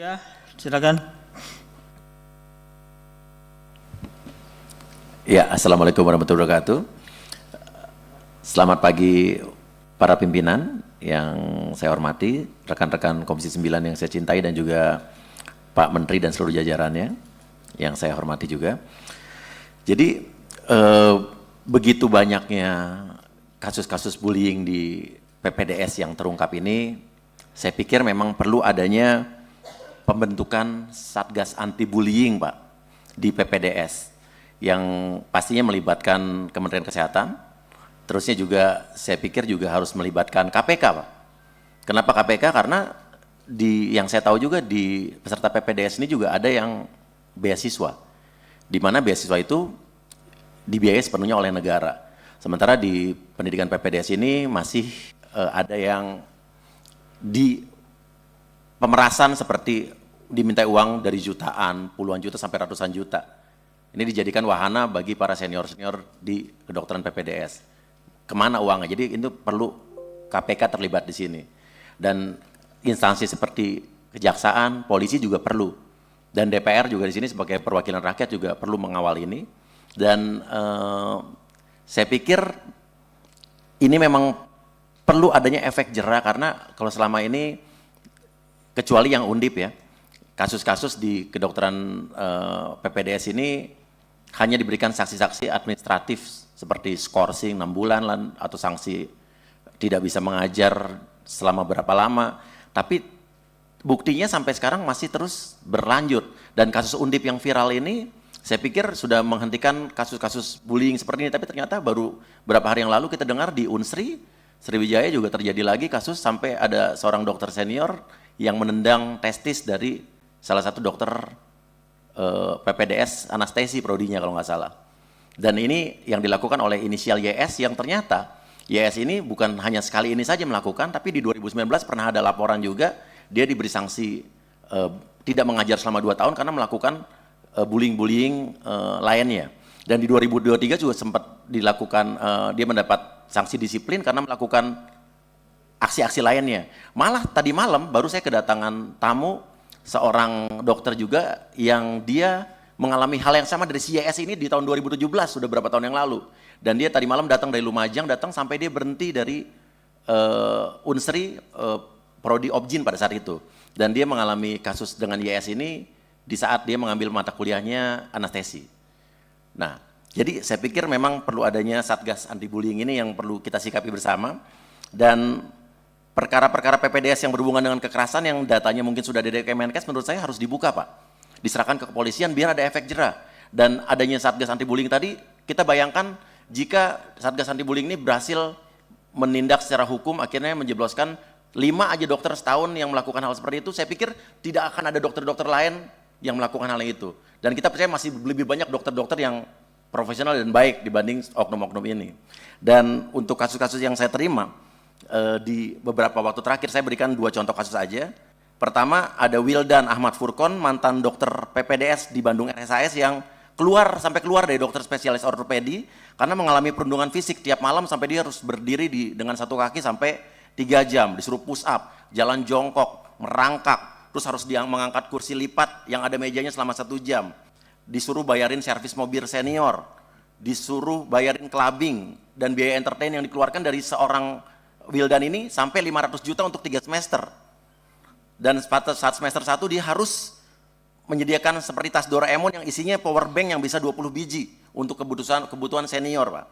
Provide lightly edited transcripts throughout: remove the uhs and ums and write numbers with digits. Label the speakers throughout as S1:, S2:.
S1: Ya, silakan.
S2: Ya, Assalamualaikum warahmatullahi wabarakatuh. Selamat pagi para pimpinan yang saya hormati, rekan-rekan Komisi 9 yang saya cintai dan juga Pak Menteri dan seluruh jajarannya yang saya hormati juga. Jadi begitu banyaknya kasus-kasus bullying di PPDS yang terungkap ini, saya pikir memang perlu adanya pembentukan Satgas Anti Bullying, Pak, di PPDS yang pastinya melibatkan Kementerian Kesehatan. Terusnya juga saya pikir juga harus melibatkan KPK, Pak. Kenapa KPK? Karena yang saya tahu juga di peserta PPDS ini juga ada yang beasiswa, di mana beasiswa itu dibiayai sepenuhnya oleh negara. Sementara di pendidikan PPDS ini masih ada yang di pemerasan seperti diminta uang dari jutaan, puluhan juta sampai ratusan juta. Ini dijadikan wahana bagi para senior-senior di kedokteran PPDS. Kemana uangnya? Jadi itu perlu KPK terlibat di sini. Dan instansi seperti kejaksaan, polisi juga perlu. Dan DPR juga di sini sebagai perwakilan rakyat juga perlu mengawal ini. Dan saya pikir ini memang perlu adanya efek jera, karena kalau selama ini kecuali yang undip ya, kasus-kasus di kedokteran PPDS ini hanya diberikan sanksi-sanksi administratif seperti skorsing 6 bulan atau sanksi tidak bisa mengajar selama berapa lama, tapi buktinya sampai sekarang masih terus berlanjut. Dan kasus undip yang viral ini saya pikir sudah menghentikan kasus-kasus bullying seperti ini, tapi ternyata baru beberapa hari yang lalu kita dengar di Unsri, Sriwijaya juga terjadi lagi kasus sampai ada seorang dokter senior yang menendang testis dari salah satu dokter PPDS anestesi prodinya kalau nggak salah. Dan ini yang dilakukan oleh inisial YS yang ternyata YS ini bukan hanya sekali ini saja melakukan, tapi di 2019 pernah ada laporan juga dia diberi sanksi tidak mengajar selama 2 tahun karena melakukan bullying-bullying lainnya. Dan di 2023 juga sempat dilakukan, dia mendapat sanksi disiplin karena melakukan aksi-aksi lainnya. Malah tadi malam baru saya kedatangan tamu seorang dokter juga yang dia mengalami hal yang sama dari CIS ini di tahun 2017, sudah berapa tahun yang lalu. Dan dia tadi malam datang dari Lumajang, datang sampai dia berhenti dari Unsri, Prodi Obgyn pada saat itu. Dan dia mengalami kasus dengan YS ini di saat dia mengambil mata kuliahnya anestesi. Nah, jadi saya pikir memang perlu adanya Satgas Anti Bullying ini yang perlu kita sikapi bersama. Dan perkara-perkara PPDS yang berhubungan dengan kekerasan yang datanya mungkin sudah ada dari Kemenkes, menurut saya harus dibuka, Pak. Diserahkan ke kepolisian biar ada efek jera. Dan adanya Satgas Anti Bullying tadi, kita bayangkan jika Satgas Anti Bullying ini berhasil menindak secara hukum, akhirnya menjebloskan 5 aja dokter setahun yang melakukan hal seperti itu, saya pikir tidak akan ada dokter-dokter lain yang melakukan hal itu. Dan kita percaya masih lebih banyak dokter-dokter yang profesional dan baik dibanding oknum-oknum ini. Dan untuk kasus-kasus yang saya terima, di beberapa waktu terakhir saya berikan 2 contoh kasus aja. Pertama ada Wildan Ahmad Furkon, mantan dokter PPDS di Bandung RSAS yang sampai keluar dari dokter spesialis ortopedi karena mengalami perundungan fisik tiap malam sampai dia harus berdiri dengan 1 kaki sampai 3 jam, disuruh push up, jalan jongkok, merangkak, terus harus dia mengangkat kursi lipat yang ada mejanya selama 1 jam, disuruh bayarin servis mobil senior, disuruh bayarin clubbing dan biaya entertain yang dikeluarkan dari seorang Wildan ini sampai 500 juta untuk 3 semester. Dan saat semester 1 dia harus menyediakan seperti tas Doraemon yang isinya power bank yang bisa 20 biji untuk kebutuhan senior, Pak.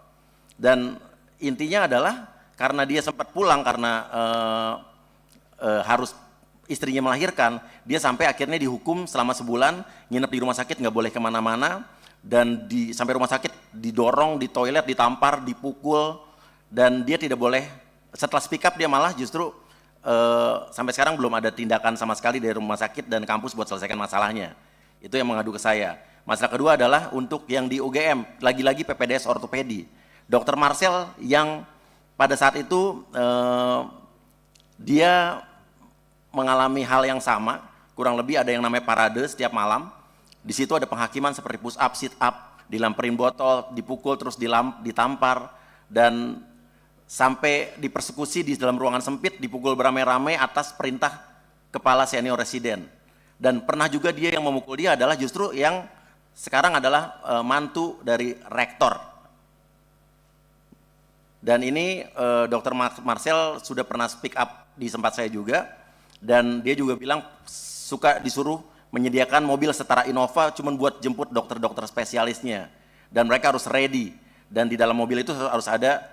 S2: Dan intinya adalah karena dia sempat pulang karena harus istrinya melahirkan, dia sampai akhirnya dihukum selama sebulan, nginep di rumah sakit, nggak boleh kemana-mana, dan sampai rumah sakit didorong, di toilet, ditampar, dipukul, dan dia tidak boleh. Setelah speak up dia malah justru sampai sekarang belum ada tindakan sama sekali dari rumah sakit dan kampus buat selesaikan masalahnya. Itu yang mengadu ke saya. Masalah kedua adalah untuk yang di UGM, lagi-lagi PPDS ortopedi. Dr. Marcel yang pada saat itu dia mengalami hal yang sama, kurang lebih ada yang namanya parade setiap malam. Di situ ada penghakiman seperti push up, sit up, dilemperin botol, dipukul terus ditampar, dan sampai dipersekusi di dalam ruangan sempit, dipukul beramai-ramai atas perintah kepala senior residen. Dan pernah juga dia yang memukul dia adalah justru yang sekarang adalah mantu dari rektor. Dan ini Dr. Marcel sudah pernah speak up di tempat saya juga, dan dia juga bilang suka disuruh menyediakan mobil setara Innova cuman buat jemput dokter-dokter spesialisnya, dan mereka harus ready, dan di dalam mobil itu harus ada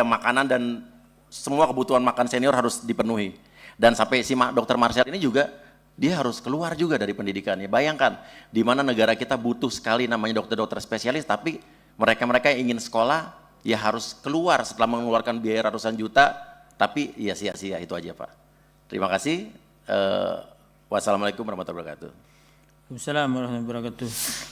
S2: makanan dan semua kebutuhan makan senior harus dipenuhi. Dan sampai si Dr. Marcel ini juga dia harus keluar juga dari pendidikannya. Bayangkan di mana negara kita butuh sekali namanya dokter-dokter spesialis, tapi mereka-mereka yang ingin sekolah ya harus keluar setelah mengeluarkan biaya ratusan juta, tapi ya sia-sia. Itu aja Pak. Terima kasih. Wassalamualaikum warahmatullahi wabarakatuh.
S1: Waalaikumsalam warahmatullahi wabarakatuh.